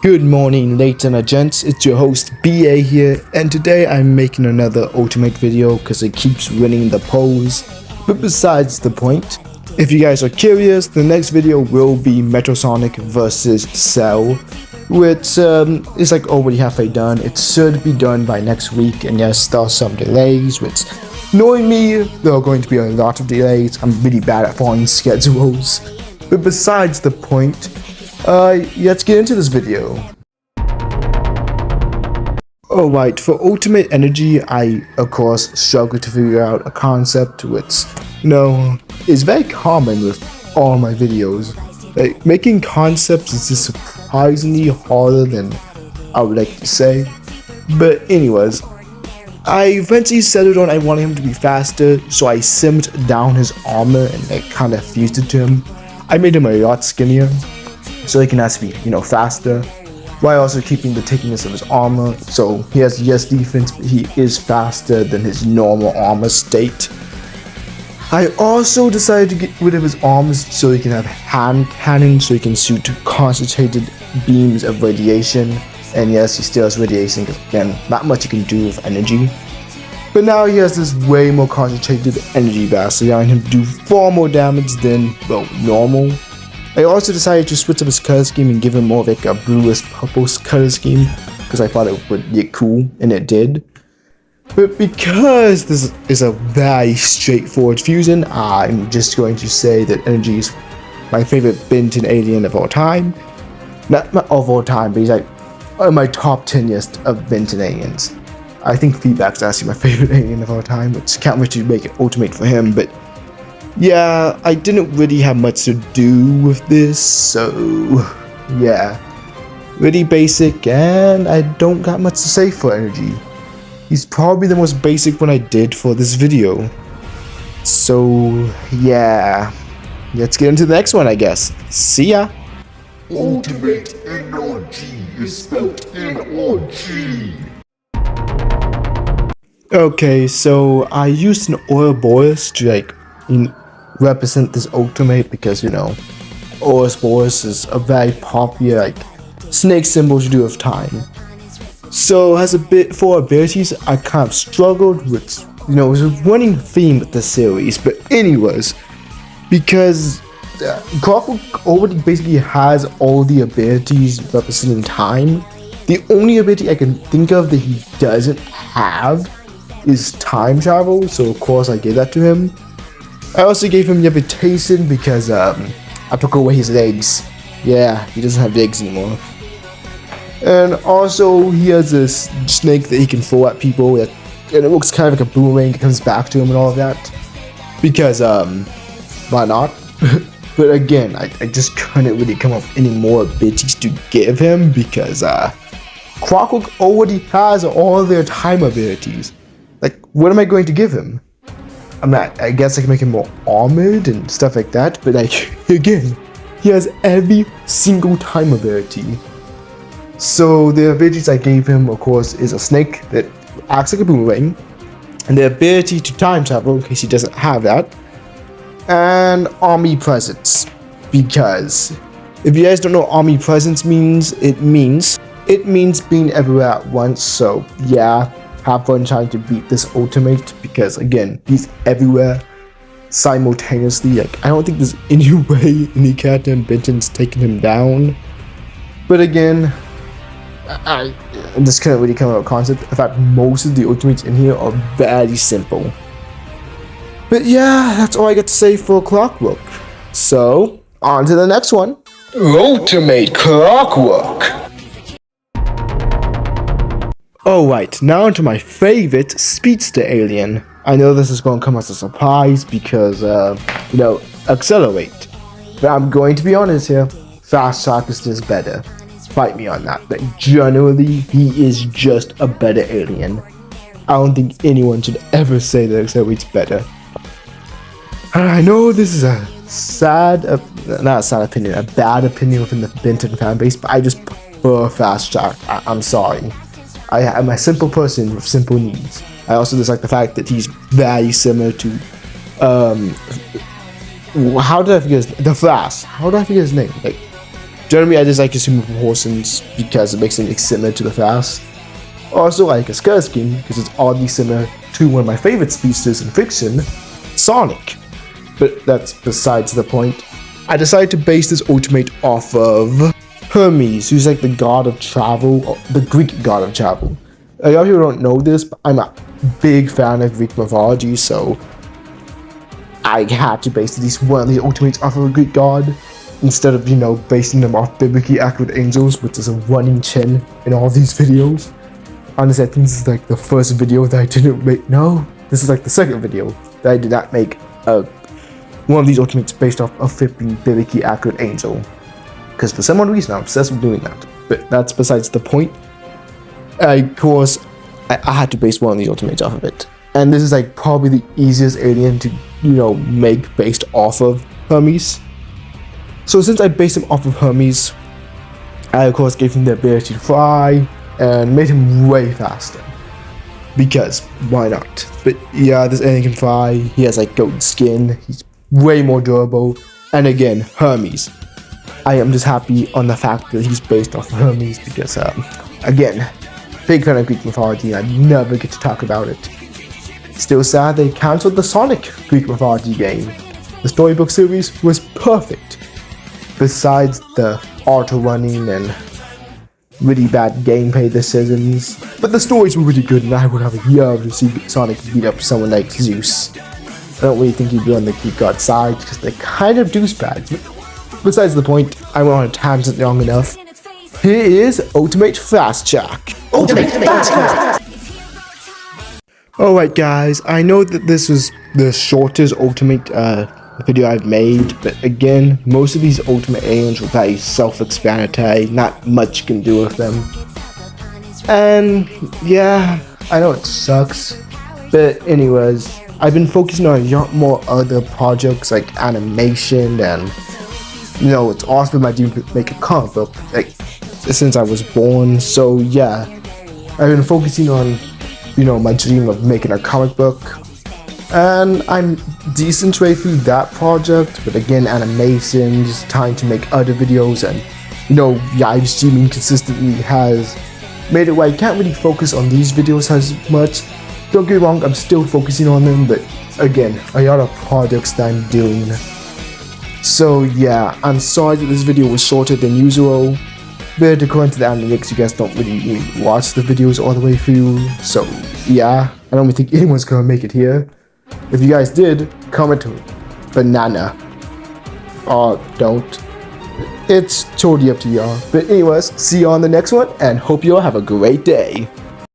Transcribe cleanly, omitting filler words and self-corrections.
Good morning, ladies and gents, it's your host BA here, and today I'm making another Ultimate video because it keeps winning the polls. But besides the point, if you guys are curious, the next video will be Metrosonic versus Cell, which is like already halfway done. It should be done by next week, and yes, there are some delays, which, knowing me, there are going to be a lot of delays. I'm really bad at following schedules. But besides the point, let's get into this video. Alright, for Ultimate Energy, I of course struggle to figure out a concept which, is very common with all my videos. Like, making concepts is just surprisingly harder than I would like to say. But anyways, I eventually settled on I wanted him to be faster, so I simmed down his armor and I kind of fused it to him. I made him a lot skinnier, so he can actually be, faster, while also keeping the tankiness of his armor. So he has yes defense, but he is faster than his normal armor state. I also decided to get rid of his arms so he can have hand cannon, so he can shoot concentrated beams of radiation. And yes, he still has radiation because again, not much he can do with energy. But now he has this way more concentrated energy blast, allowing him to do far more damage than, well, normal. I also decided to switch up his color scheme and give him more of like a bluish purple color scheme because I thought it would get cool, and it did. But because this is a very straightforward fusion, I'm just going to say that Energy is my favorite Benton alien of all time. Not of all time, but he's like my top 10 list of Benton aliens. I think Feedback's actually my favorite alien of all time, which can't really make it ultimate for him, but yeah, I didn't really have much to do with this, so yeah. Really basic, and I don't got much to say for Energy. He's probably the most basic one I did for this video. So yeah, let's get into the next one, I guess. See ya! Ultimate Energy is spelled N-O-G. Okay, so I used an Ouroboros to represent this ultimate because Ouroboros is a very popular snake symbol to do with time. So as a bit for abilities, I kind of struggled with it was a running theme with the series. But anyways, because Clockwork already basically has all the abilities representing time, the only ability I can think of that he doesn't have is time travel. So of course I gave that to him. I also gave him levitation because I took away his legs. Yeah, he doesn't have legs anymore. And also he has this snake that he can throw at people, and it looks kind of like a boomerang. It comes back to him and all of that. Because why not? But again, I just couldn't really come up with any more abilities to give him because Clockwork already has all their time abilities. What am I going to give him? I guess I can make him more armored and stuff like that, but again, he has every single time ability. So the abilities I gave him, of course, is a snake that acts like a boomerang, and the ability to time travel in case he doesn't have that, and omnipresence. Because if you guys don't know what omnipresence means, it means being everywhere at once. So yeah, have fun trying to beat this ultimate because again, he's everywhere simultaneously. I don't think there's any way any character in Benton's taking him down. But again, I just couldn't really come up with a concept. In fact, most of the ultimates in here are very simple. But yeah, that's all I got to say for Clockwork. So, on to the next one. Ultimate Clockwork! Alright, now onto my favorite speedster alien. I know this is going to come as a surprise because, Accelerate. But I'm going to be honest here, Fasttrack is just better. Fight me on that, but generally, he is just a better alien. I don't think anyone should ever say that Accelerate's better. I know this is a not a sad opinion, a bad opinion within the Benton fanbase, but I just prefer Fasttrack. I'm sorry. I'm a simple person with simple needs. I also just like the fact that he's very similar to, how did I forget the Flash? How did I forget his name? Generally, I just like consuming proportions because it makes them similar to the Fast. Also, I like a skirt skin because it's oddly similar to one of my favorite speedsters in fiction, Sonic. But that's besides the point. I decided to base this ultimate off of Hermes, who's like the god of travel, or the Greek god of travel. A lot of people don't know this, but I'm a big fan of Greek mythology, so I had to base at least one of the ultimates off of a Greek god, instead of, basing them off biblically accurate angels, which is a running trend in all these videos. Honestly, I think this is like the first video that I didn't make. No, this is like the second video that I did not make one of these ultimates based off a flipping biblically accurate angel. Because for some reason I'm obsessed with doing that. But that's besides the point. Of course, I had to base one of these ultimates off of it. And this is like probably the easiest alien to, make based off of Hermes. So since I based him off of Hermes, I of course gave him the ability to fly and made him way faster. Because why not? But yeah, this alien can fly. He has like gold skin. He's way more durable. And again, Hermes. I am just happy on the fact that he's based off of Hermes because, again, big fan of Greek mythology and I never get to talk about it. Still sad they cancelled the Sonic Greek mythology game. The storybook series was perfect. Besides the auto running and really bad gameplay decisions, but the stories were really good and I would have loved to see Sonic beat up someone like Zeus. I don't really think he'd be on the Greek god side because they're kind of douchebags. But besides the point, I went on a tangent long enough. Here is Ultimate Fasttrack. Ultimate Fasttrack! Alright guys, I know that this was the shortest Ultimate video I've made, but again, most of these Ultimate aliens were very self-explanatory, not much you can do with them. And yeah, I know it sucks, but anyways, I've been focusing on a lot more other projects like animation and it's awesome my dream to make a comic book like since I was born. So yeah, I've been focusing on my dream of making a comic book, and I'm decent way through that project. But again, animations, time to make other videos, and live streaming consistently has made it where I can't really focus on these videos as much. Don't get me wrong, I'm still focusing on them, but again, a lot of projects that I'm doing. So yeah, I'm sorry that this video was shorter than usual. But according to the analytics, you guys don't really watch the videos all the way through. So yeah, I don't really think anyone's gonna make it here. If you guys did, comment banana. Or don't. It's totally up to y'all. But anyways, see you on the next one and hope you all have a great day.